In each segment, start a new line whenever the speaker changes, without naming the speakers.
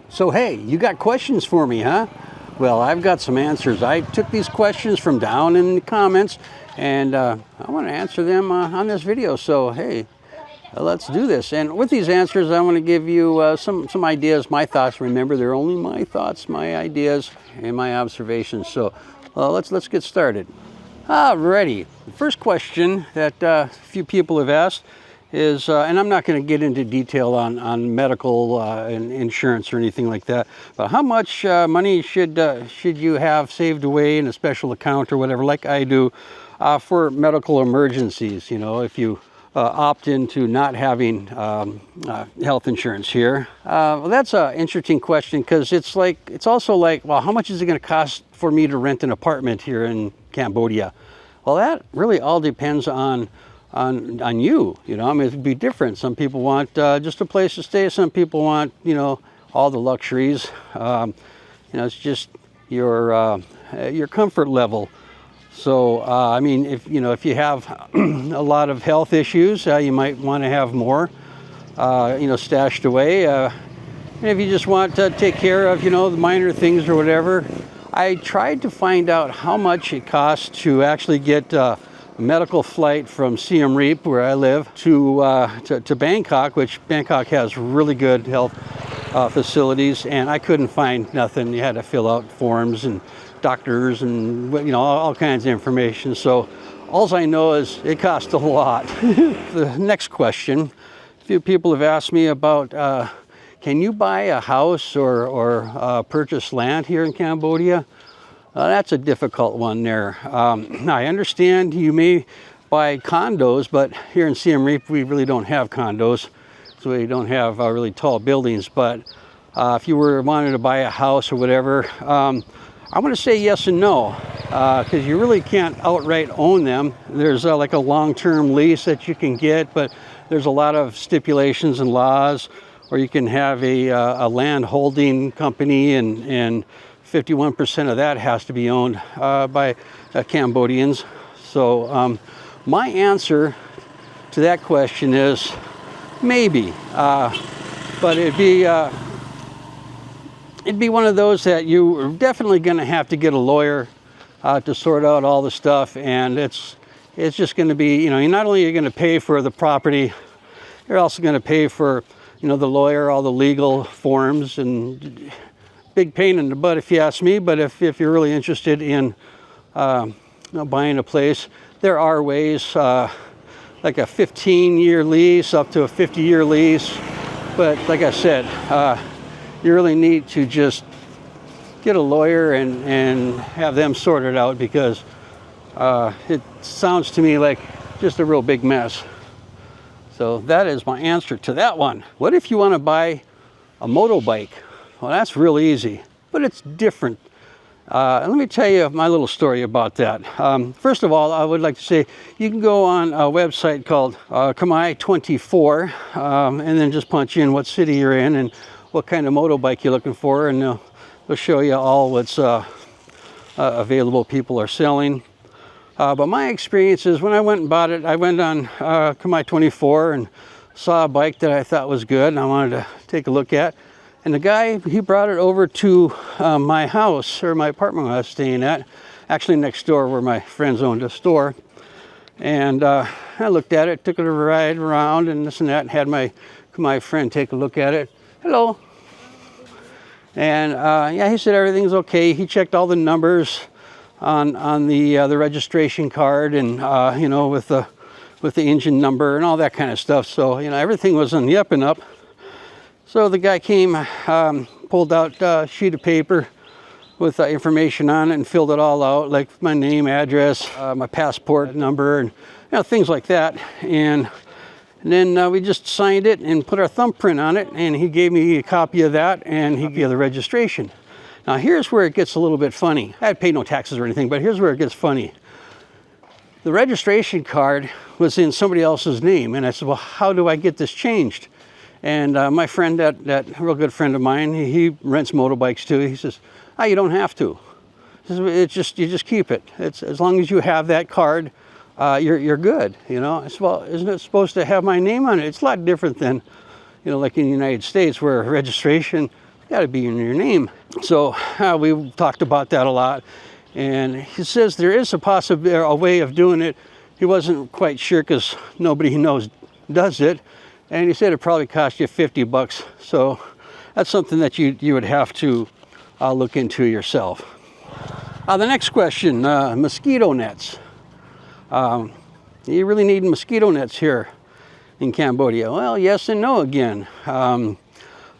So hey, you got questions for me, huh? Well, I've got some answers. I took these questions from down in the comments, and I want to answer them on this video. So hey, let's do this. And with these answers, I want to give you some ideas, my thoughts. Remember, they're only my thoughts, my ideas, and my observations. So let's get started. Alrighty. The first question that a few people have asked is, and I'm not going to get into detail on medical and insurance or anything like that, but how much money should you have saved away in a special account or whatever, like I do, for medical emergencies? You know, if you opt into not having health insurance here. Well, that's an interesting question, because it's also like, well, how much is it going to cost for me to rent an apartment here in Cambodia? Well, that really all depends on you. You know, I mean, it'd be different. Some people want just a place to stay. Some people want, you know, all the luxuries. You know, it's just your comfort level. So, I mean, if you have a lot of health issues, you might want to have more, you know, stashed away. And if you just want to take care of, you know, the minor things or whatever, I tried to find out how much it costs to actually get a medical flight from Siem Reap, where I live, to Bangkok, which Bangkok has really good health facilities, and I couldn't find nothing. You had to fill out forms and doctors and, you know, all kinds of information. So all I know is it costs a lot. The next question, a few people have asked me about, can you buy a house or purchase land here in Cambodia? That's a difficult one there. I understand you may buy condos, but here in Siem Reap we really don't have condos, so we don't have really tall buildings. But if you were wanting to buy a house or whatever, I want to say yes and no, because you really can't outright own them. There's like a long-term lease that you can get, but there's a lot of stipulations and laws. Or you can have a land holding company, and 51% of that has to be owned by Cambodians. So my answer to that question is maybe, but it'd be one of those that you are definitely going to have to get a lawyer to sort out all the stuff, and it's just going to be, you know, not only are you going to pay for the property, you're also going to pay for, you know, the lawyer, all the legal forms, and big pain in the butt if you ask me. But if you're really interested in you know, buying a place, there are ways, like a 15-year lease up to a 50-year lease. But like I said, you really need to just get a lawyer and have them sort it out, because it sounds to me like just a real big mess. So that is my answer to that one. What if you want to buy a motorbike? Well, that's real easy, but it's different. And let me tell you my little story about that. First of all, I would like to say you can go on a website called Cambodia 24, and then just punch in what city you're in and what kind of motorbike you're looking for, and they'll show you all what's available people are selling. But my experience is, when I went and bought it, I went on Cambodia 24 and saw a bike that I thought was good and I wanted to take a look at. And the guy, he brought it over to my house, or my apartment I was staying at, actually next door where my friends owned a store. And I looked at it, took it a ride around and this and that, and had my friend take a look at it. Hello. And yeah, he said everything's okay. He checked all the numbers on the registration card, and you know, with the engine number and all that kind of stuff. So, you know, everything was on the up and up. So the guy came, pulled out a sheet of paper with information on it and filled it all out, like my name, address, my passport number, and, you know, things like that. And then we just signed it and put our thumbprint on it, and he gave me a copy of that, and he gave the registration. Now here's where it gets a little bit funny. I had paid no taxes or anything, but here's where it gets funny. The registration card was in somebody else's name, and I said, well, how do I get this changed? And my friend, that real good friend of mine, he rents motorbikes too. He says, oh, you don't have to. You just keep it. It's as long as you have that card, you're good. You know. I said, well, isn't it supposed to have my name on it? It's a lot different than, you know, like in the United States, where registration, got to be in your name. So we talked about that a lot. And he says there is a way of doing it. He wasn't quite sure because nobody he knows does it. And he said it probably cost you $50. So that's something that you would have to look into yourself. The next question, mosquito nets. You really need mosquito nets here in Cambodia. Well, yes and no again.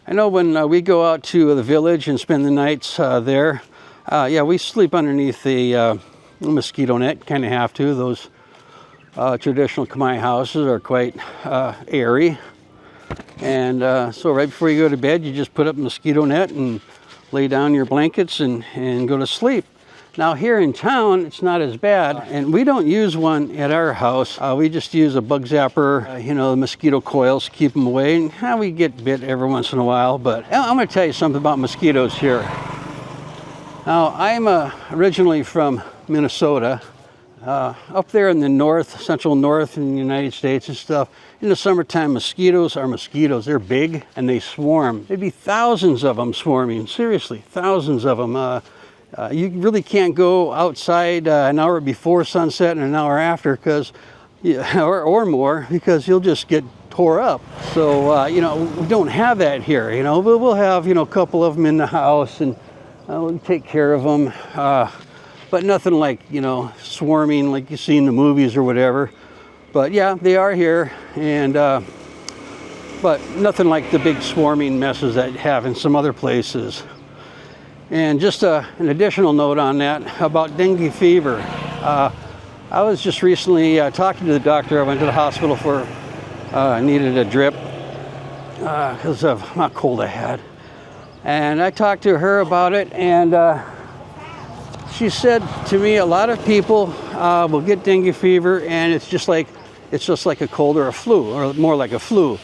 I know when we go out to the village and spend the nights there, yeah, we sleep underneath the mosquito net, kind of have to. Those traditional Khmer houses are quite airy. And so right before you go to bed, you just put up a mosquito net and lay down your blankets and go to sleep. Now here in town, it's not as bad, and we don't use one at our house. We just use a bug zapper, you know, the mosquito coils to keep them away. And we get bit every once in a while, but I'm going to tell you something about mosquitoes here. Now, I'm originally from Minnesota, up there in the north, central north in the United States and stuff. In the summertime, mosquitoes are mosquitoes. They're big and they swarm. There'd be thousands of them swarming, seriously, thousands of them. You really can't go outside an hour before sunset and an hour after, because, or more, because you'll just get tore up. So, you know, we don't have that here. You know, we'll have, you know, a couple of them in the house, and we'll take care of them. But nothing like, you know, swarming like you see in the movies or whatever. But yeah, they are here, and but nothing like the big swarming messes that you have in some other places. And just an additional note on that about dengue fever. I was just recently talking to the doctor. I went to the hospital for, I needed a drip because of how cold I had. And I talked to her about it, and she said to me, a lot of people will get dengue fever, and it's just like a cold or a flu, or more like a flu.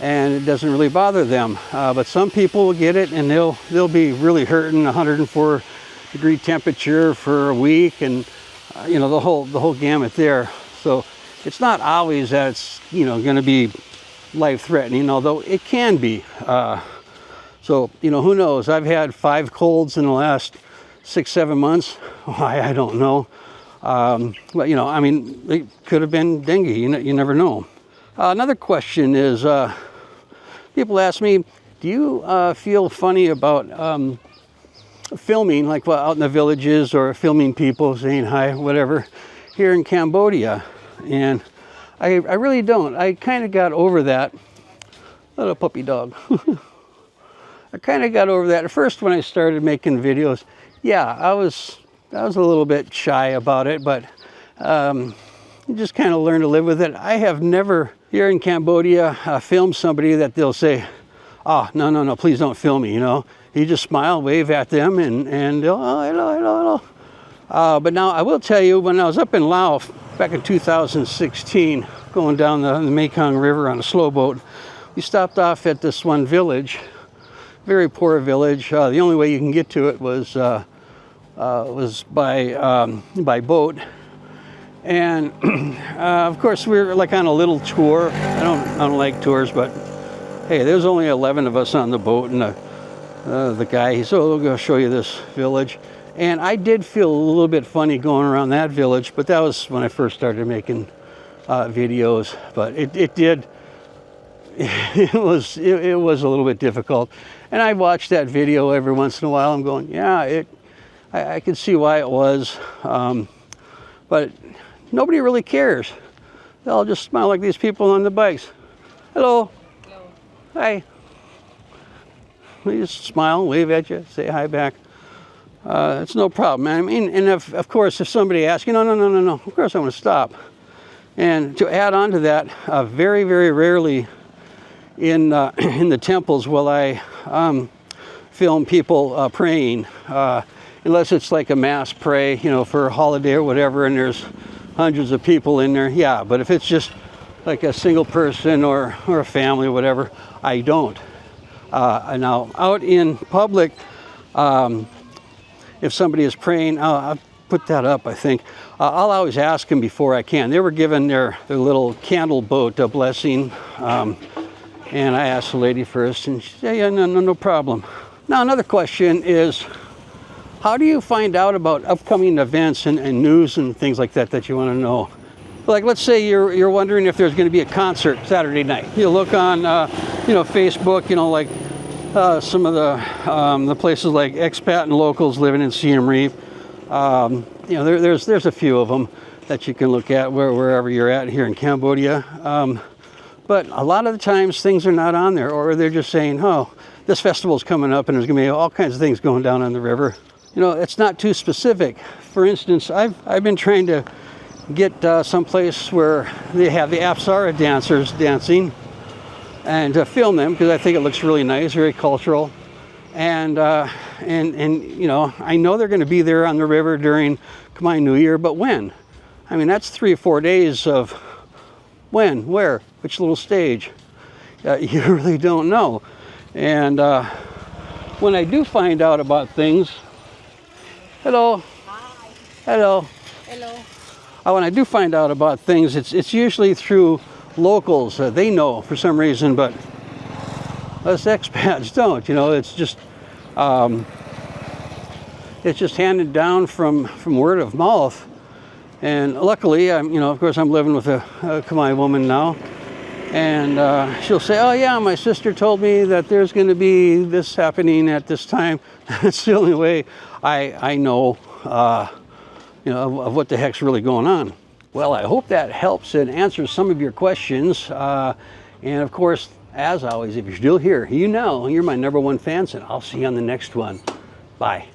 And it doesn't really bother them, but some people will get it and they'll be really hurting, 104-degree temperature for a week, and you know, the whole gamut there. So it's not always that it's, you know, going to be life-threatening, although it can be. So, you know, who knows? I've had 5 colds in the last 6-7 months. Why, I don't know. But you know, I mean, it could have been dengue. You never know. Another question is, people ask me, do you feel funny about filming, like out in the villages, or filming people saying hi, whatever, here in Cambodia? And I really don't. I kind of got over that. Little puppy dog. I kind of got over that. At first, when I started making videos, yeah, I was a little bit shy about it, but you just kind of learn to live with it. I have never, here in Cambodia, filmed somebody that they'll say, oh, no, please don't film me, you know. You just smile, wave at them, and they'll, oh, hello. But now, I will tell you, when I was up in Laos, back in 2016, going down the Mekong River on a slow boat, we stopped off at this one village, very poor village. The only way you can get to it was by boat. And of course, we were like on a little tour. I don't like tours, but hey, there's only 11 of us on the boat, and the guy, he said, oh, we're going to show you this village. And I did feel a little bit funny going around that village, but that was when I first started making videos. But it was a little bit difficult. And I watched that video every once in a while. I'm going, yeah, I could see why it was, but nobody really cares. They'll just smile like these people on the bikes. Hello. Hello. Hi. They just smile, wave at you, say hi back. It's no problem. I mean, and of course, if somebody asks, no, of course I want to stop. And to add on to that, very, very rarely in the temples will I film people praying, unless it's like a mass pray, you know, for a holiday or whatever, and there's hundreds of people in there. Yeah, but if it's just like a single person or a family or whatever, I don't. Now, out in public, if somebody is praying, I'll put that up, I think. I'll always ask them before I can. They were given their little candle boat a blessing, and I asked the lady first, and she said, yeah, no problem. Now, another question is, how do you find out about upcoming events and news and things like that that you want to know? Like, let's say you're wondering if there's going to be a concert Saturday night. You look on, Facebook, like some of the places like expat and locals living in Siem Reap. There's a few of them that you can look at wherever you're at here in Cambodia. But a lot of the times things are not on there, or they're just saying, oh, this festival's coming up and there's going to be all kinds of things going down on the river. It's not too specific. For instance, I've been trying to get someplace where they have the Apsara dancers dancing and to film them, because I think it looks really nice, very cultural. And I know they're going to be there on the river during Khmer New Year, but when? I mean, that's 3 or 4 days of when, where, which little stage. You really don't know. And when I do find out about things, hello.
Hi.
Hello.
Hello.
When I do find out about things, it's usually through locals. They know for some reason, but us expats don't. It's just handed down from word of mouth. And luckily, of course, I'm living with a Khmer woman now. And she'll say, oh yeah, my sister told me that there's going to be this happening at this time. That's the only way I know, of what the heck's really going on. Well, I hope that helps and answers some of your questions. And of course, as always, if you're still here, you're my #1 fan, and I'll see you on the next one. Bye.